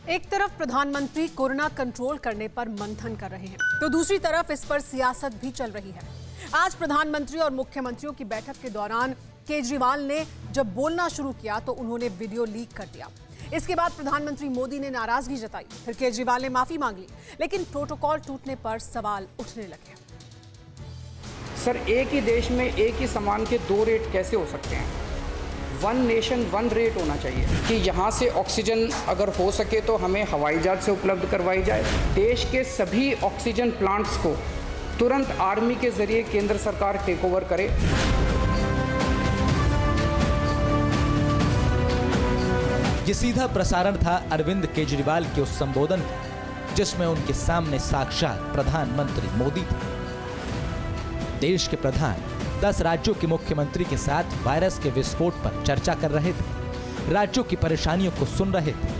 एक तरफ प्रधानमंत्री कोरोना कंट्रोल करने पर मंथन कर रहे हैं, तो दूसरी तरफ इस पर सियासत भी चल रही है। आज प्रधानमंत्री और मुख्यमंत्रियों की बैठक के दौरान केजरीवाल ने जब बोलना शुरू किया तो उन्होंने वीडियो लीक कर दिया। इसके बाद प्रधानमंत्री मोदी ने नाराजगी जताई, फिर केजरीवाल ने माफी मांग ली, लेकिन प्रोटोकॉल टूटने पर सवाल उठने लगे। सर, एक ही देश में एक ही सामान के दो रेट कैसे हो सकते हैं? वन नेशन वन रेट होना चाहिए कि यहाँ से ऑक्सीजन अगर हो सके तो हमें हवाई जहाज से उपलब्ध करवाई जाए। देश के सभी ऑक्सीजन प्लांट्स को तुरंत आर्मी के जरिए केंद्र सरकार टेक ओवर करे। ये सीधा प्रसारण था अरविंद केजरीवाल के उस संबोधन का, जिसमें उनके सामने साक्षात प्रधानमंत्री मोदी थे। देश के प्रधान 10 राज्यों के मुख्यमंत्री के साथ वायरस के विस्फोट पर चर्चा कर रहे थे, राज्यों की परेशानियों को सुन रहे थे,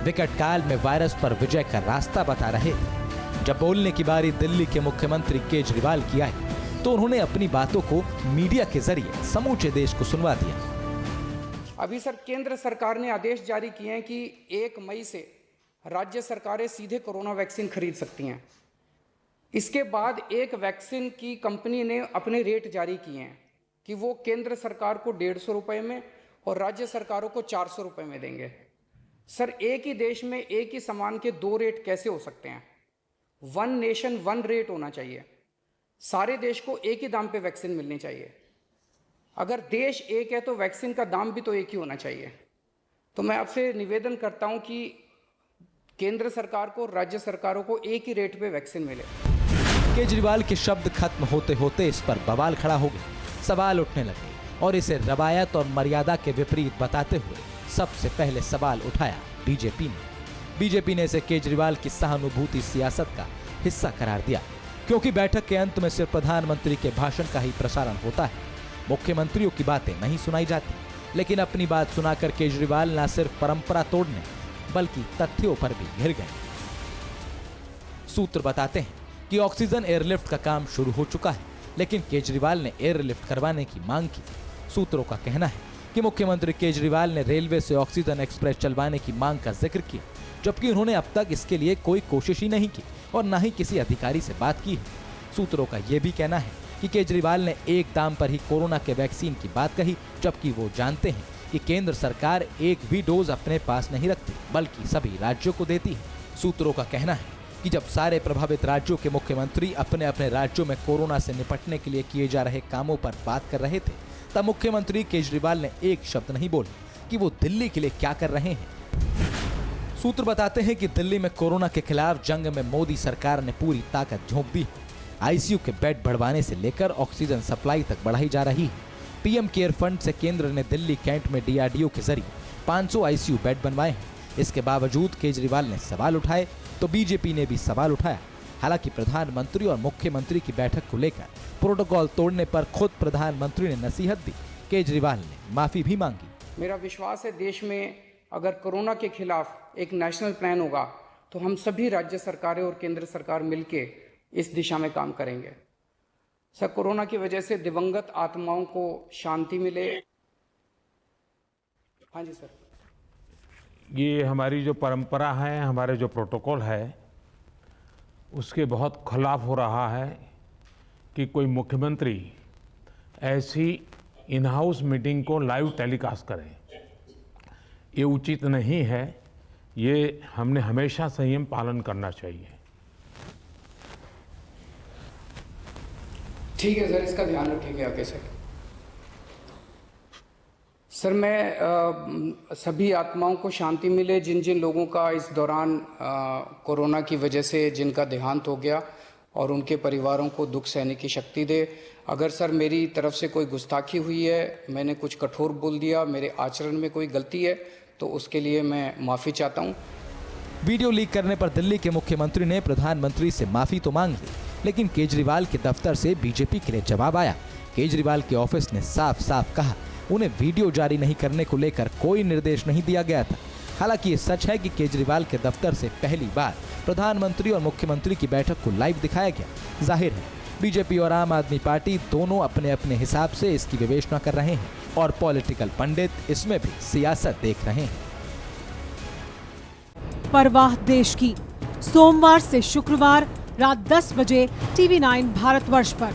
विकट काल में वायरस पर विजय का रास्ता बता रहे थे। जब बोलने की बारी दिल्ली के मुख्यमंत्री केजरीवाल की आई, तो उन्होंने अपनी बातों को मीडिया के जरिए समूचे देश को सुनवा दिया। अभी सर, केंद्र सरकार ने आदेश जारी किए हैं कि 1 मई से राज्य सरकारें सीधे कोरोना वैक्सीन खरीद सकती हैं। इसके बाद एक वैक्सीन की कंपनी ने अपने रेट जारी किए हैं कि वो केंद्र सरकार को 150 रुपये में और राज्य सरकारों को 400 रुपये में देंगे। सर, एक ही देश में एक ही सामान के दो रेट कैसे हो सकते हैं? वन नेशन वन रेट होना चाहिए। सारे देश को एक ही दाम पे वैक्सीन मिलनी चाहिए। अगर देश एक है तो वैक्सीन का दाम भी तो एक ही होना चाहिए। तो मैं आपसे निवेदन करता हूं कि केंद्र सरकार को, राज्य सरकारों को एक ही रेट पे वैक्सीन मिले। केजरीवाल के शब्द खत्म होते होते इस पर बवाल खड़ा हो गया, सवाल उठने लगे और इसे रवायत और मर्यादा के विपरीत बताते हुए सबसे पहले सवाल उठाया बीजेपी ने। बीजेपी ने इसे केजरीवाल की सहानुभूति सियासत का हिस्सा करार दिया, क्योंकि बैठक के अंत में सिर्फ प्रधानमंत्री के भाषण का ही प्रसारण होता है, मुख्यमंत्रियों की बातें नहीं सुनाई जाती। लेकिन अपनी बात सुनाकर केजरीवाल न सिर्फ परंपरा तोड़ने बल्कि तथ्यों पर भी घिर गए। सूत्र बताते हैं कि ऑक्सीजन एयरलिफ्ट का काम शुरू हो चुका है, लेकिन केजरीवाल ने एयरलिफ्ट करवाने की मांग की। सूत्रों का कहना है कि मुख्यमंत्री केजरीवाल ने रेलवे से ऑक्सीजन एक्सप्रेस चलवाने की मांग का जिक्र किया, जबकि उन्होंने अब तक इसके लिए कोई कोशिश ही नहीं की और न ही किसी अधिकारी से बात की है। सूत्रों का यह भी कहना है कि केजरीवाल ने एक दाम पर ही कोरोना के वैक्सीन की बात कही, जबकि वो जानते हैं कि केंद्र सरकार एक भी डोज अपने पास नहीं रखती, बल्कि सभी राज्यों को देती है। सूत्रों का कहना है कि जब सारे प्रभावित राज्यों के मुख्यमंत्री अपने अपने राज्यों में कोरोना से निपटने के लिए किए जा रहे कामों पर बात कर रहे थे, तब मुख्यमंत्री केजरीवाल ने एक शब्द नहीं बोला कि वो दिल्ली के लिए क्या कर रहे हैं। सूत्र बताते हैं कि दिल्ली में कोरोना के खिलाफ जंग में मोदी सरकार ने पूरी ताकत झोंक दी। आईसीयू के बेड बढ़वाने से लेकर ऑक्सीजन सप्लाई तक बढ़ाई जा रही है। पीएम केयर फंड से केंद्र ने दिल्ली कैंट में डीआरडीओ के जरिए 500 आईसीयू बेड बनवाए हैं। इसके बावजूद केजरीवाल ने सवाल उठाए तो बीजेपी ने भी सवाल उठाया। हालांकि प्रधानमंत्री और मुख्यमंत्री की बैठक को लेकर प्रोटोकॉल तोड़ने पर खुद प्रधानमंत्री ने नसीहत दी, केजरीवाल ने माफी भी मांगी। मेरा विश्वास है देश में अगर कोरोना के खिलाफ एक नेशनल प्लान होगा तो हम सभी राज्य सरकारें और केंद्र सरकार मिलके इस दिशा में काम करेंगे। सर, कोरोना की वजह से दिवंगत आत्माओं को शांति मिले। हाँ जी सर। ये हमारी जो परंपरा है, हमारे जो प्रोटोकॉल है, उसके बहुत खिलाफ हो रहा है कि कोई मुख्यमंत्री ऐसी इन हाउस मीटिंग को लाइव टेलीकास्ट करे। ये उचित नहीं है। ये हमने हमेशा संयम पालन करना चाहिए। ठीक है सर, इसका ध्यान रखेंगे आगे से। सर, मैं सभी आत्माओं को शांति मिले जिन जिन लोगों का इस दौरान कोरोना की वजह से जिनका देहांत हो गया, और उनके परिवारों को दुख सहने की शक्ति दे। अगर सर मेरी तरफ से कोई गुस्ताखी हुई है, मैंने कुछ कठोर बोल दिया, मेरे आचरण में कोई गलती है, तो उसके लिए मैं माफ़ी चाहता हूँ। वीडियो लीक करने पर दिल्ली के मुख्यमंत्री ने प्रधानमंत्री से माफी तो मांग ली, लेकिन केजरीवाल के दफ्तर से बीजेपी के लिए जवाब आया। केजरीवाल के ऑफिस ने साफ साफ कहा उन्हें वीडियो जारी नहीं करने को लेकर कोई निर्देश नहीं दिया गया था। हालांकि ये सच है कि केजरीवाल के दफ्तर से पहली बार प्रधानमंत्री और मुख्यमंत्री की बैठक को लाइव दिखाया गया। जाहिर है बीजेपी और आम आदमी पार्टी दोनों अपने अपने हिसाब से इसकी विवेचना कर रहे हैं और पॉलिटिकल पंडित इसमें भी सियासत देख रहे हैं। परवाह देश की। सोमवार से शुक्रवार रात 10 बजे TV9 भारतवर्ष पर।